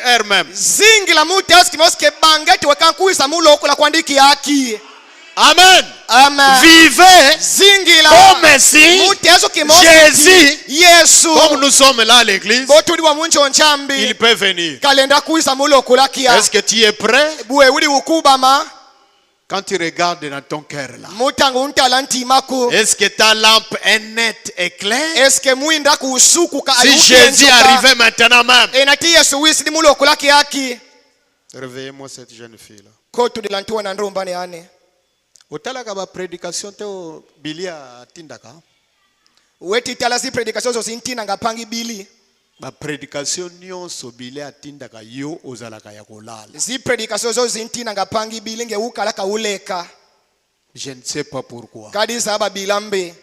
heure même. Zingila muti askimoske bangeti wekankuisa muloko la kuandiki haki. Amen. Amen. Vivez Zingila comme si Jésus, Yesu comme nous sommes là à l'église, botuli wa muncho nchambi il peut venir. kalenda kuisa muloko la kia. Est-ce que tu es prêt? Buwe uli ukubama Quand tu regardes dans ton cœur là, mutango untalanti maku. est-ce que ta lampe est nette et claire? Est-ce que muinda kusuku ka Si Jésus arrivait maintenant même, enati Yesu wisi di muloko la haki. réveillez-moi cette jeune fille là. Kotu dilantuwa na ndombane ane. Otalaka ba prédication teo bilia tindaka. Weti tala si prédication zo sintina ngapangi bili. Ba prédication nyonso bilia tindaka yo ozalaka ya kolala. Si prédication zo sintina ngapangi bili nge ukala ka uleka. Je ne sais pas pourquoi. Kadi saba bilambe.